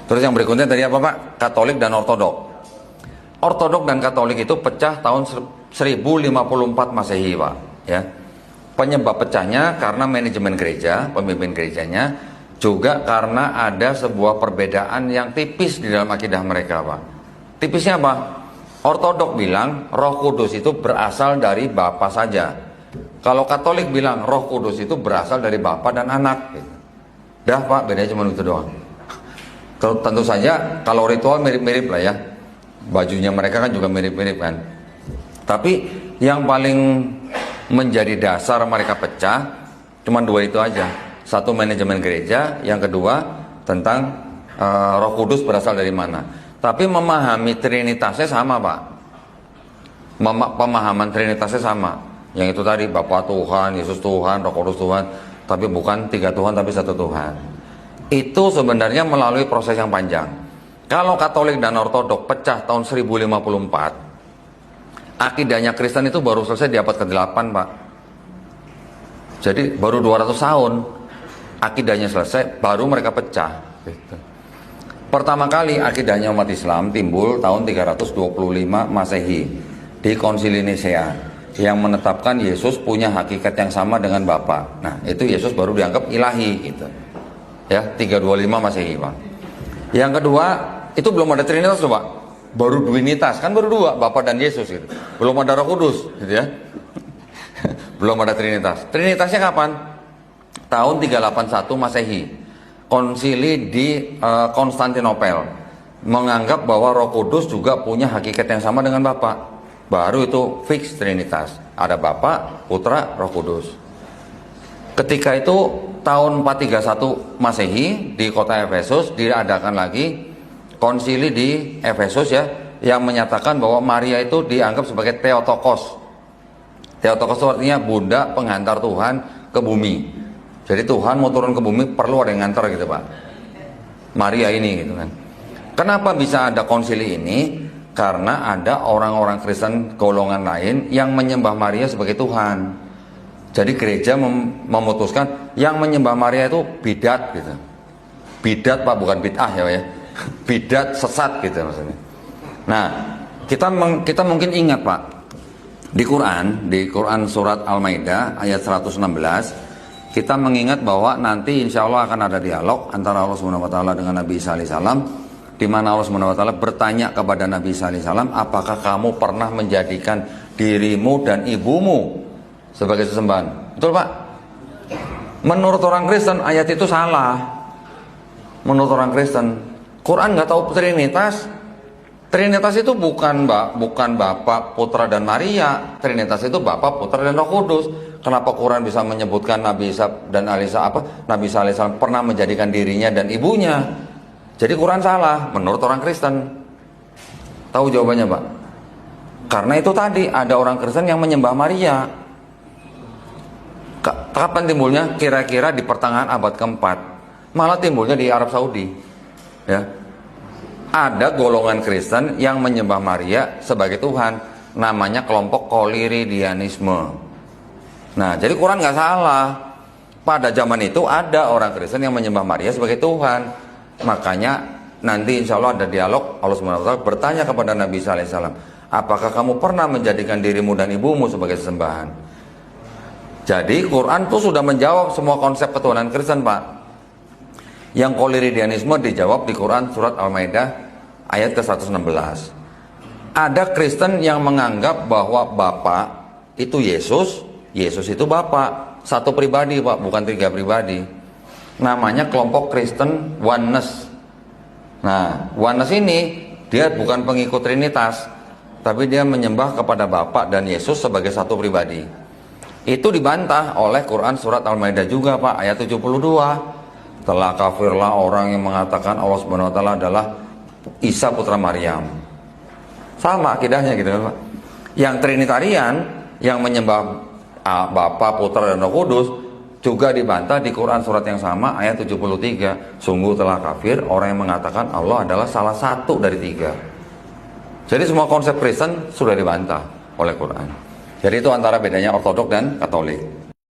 Terus yang berikutnya tadi apa Pak? Katolik dan Ortodok. Ortodok dan Katolik itu pecah tahun 1054 Masehi Pak. Ya. Penyebab pecahnya karena manajemen gereja, pemimpin gerejanya, juga karena ada sebuah perbedaan yang tipis di dalam akidah mereka Pak. Tipisnya apa? Ortodok bilang Roh Kudus itu berasal dari Bapa saja. Kalau Katolik bilang Roh Kudus itu berasal dari Bapa dan Anak. Dah Pak, bedanya cuma itu doang. Tentu saja kalau ritual mirip-mirip lah ya. Bajunya mereka kan juga mirip-mirip kan. Tapi yang paling menjadi dasar mereka pecah cuma dua itu aja. Satu manajemen gereja, yang kedua tentang Roh Kudus berasal dari mana. Tapi memahami Trinitasnya sama Pak. Pemahaman Trinitasnya sama. Yang itu tadi Bapa Tuhan, Yesus Tuhan, Roh Kudus Tuhan. Tapi bukan tiga Tuhan tapi satu Tuhan. Itu sebenarnya melalui proses yang panjang. Kalau Katolik dan Ortodok pecah tahun 1054, akidahnya Kristen itu baru selesai di abad ke-8 Pak. Jadi baru 200 tahun akidahnya selesai, baru mereka pecah gitu. Pertama kali akidahnya umat Islam timbul tahun 325 Masehi di Konsili Nisea yang menetapkan Yesus punya hakikat yang sama dengan Bapa. Nah, itu Yesus baru dianggap ilahi gitu. Ya, 325 Masehi, Pak. Yang kedua, itu belum ada Trinitas loh, Pak. Baru Duinitas, kan baru dua, Bapa dan Yesus gitu. Belum ada Roh Kudus, gitu ya. Belum ada Trinitas. Trinitasnya kapan? Tahun 381 Masehi. Konsili di Konstantinopel menganggap bahwa Roh Kudus juga punya hakikat yang sama dengan Bapa. Baru itu fix Trinitas. Ada Bapa, Putra, Roh Kudus. Ketika itu tahun 431 Masehi di kota Efesus diadakan lagi konsili di Efesus ya, yang menyatakan bahwa Maria itu dianggap sebagai Theotokos. Theotokos itu artinya bunda penghantar Tuhan ke bumi. Jadi Tuhan mau turun ke bumi perlu ada yang ngantar gitu Pak. Maria ini gitu kan. Kenapa bisa ada konsili ini? Karena ada orang-orang Kristen golongan lain yang menyembah Maria sebagai Tuhan. Jadi gereja memutuskan yang menyembah Maria itu bidat gitu. Bidat Pak, bukan bid'ah ya. Bidat sesat gitu maksudnya. Nah, kita mungkin ingat Pak, di Quran surat Al-Maidah ayat 116 kita mengingat bahwa nanti insya Allah akan ada dialog antara Allah Subhanahu Wa Taala dengan Nabi Isa alaihissalam, di mana Allah Subhanahu Wa Taala bertanya kepada Nabi Isa alaihissalam, apakah kamu pernah menjadikan dirimu dan ibumu sebagai sesembahan? Betul Pak? Menurut orang Kristen ayat itu salah. Menurut orang Kristen, Quran nggak tahu Trinitas. Trinitas itu bukan Bapa, Putra dan Maria. Trinitas itu Bapa, Putra dan Roh Kudus. Kenapa Quran bisa menyebutkan Nabi Isa dan Nabi Isa alaihissalam pernah menjadikan dirinya dan ibunya? Jadi Quran salah menurut orang Kristen. Tahu jawabannya Pak? Karena itu tadi ada orang Kristen yang menyembah Maria. Kapan timbulnya? Kira-kira di pertengahan abad keempat. Malah timbulnya di Arab Saudi. Ya. Ada golongan Kristen yang menyembah Maria sebagai Tuhan. Namanya kelompok Koliridianisme. Nah, jadi Quran nggak salah. Pada zaman itu ada orang Kristen yang menyembah Maria sebagai Tuhan. Makanya nanti insya Allah ada dialog. Allah SWT bertanya kepada Nabi Isa alaihissalam, apakah kamu pernah menjadikan dirimu dan ibumu sebagai sesembahan? Jadi Quran tuh sudah menjawab semua konsep ketuhanan Kristen Pak. Yang Koliridianisme dijawab di Quran surat Al-Maidah ayat ke-116. Ada Kristen yang menganggap bahwa Bapa itu Yesus, Yesus itu Bapa, satu pribadi Pak, bukan tiga pribadi. Namanya kelompok Kristen Oneness. Nah, Oneness ini dia bukan pengikut Trinitas, tapi dia menyembah kepada Bapa dan Yesus sebagai satu pribadi. Itu dibantah oleh Quran surat Al-Maidah juga Pak, ayat 72. Telah kafirlah orang yang mengatakan Allah Subhanahu Wa Taala adalah Isa putra Maryam. Sama akidahnya gitu kan Pak. Yang Trinitarian yang menyembah Bapa, Putra dan Roh Kudus juga dibantah di Quran surat yang sama ayat 73. Sungguh telah kafir orang yang mengatakan Allah adalah salah satu dari tiga. Jadi semua konsep Kristen sudah dibantah oleh Quran. Jadi itu antara bedanya Ortodok dan Katolik.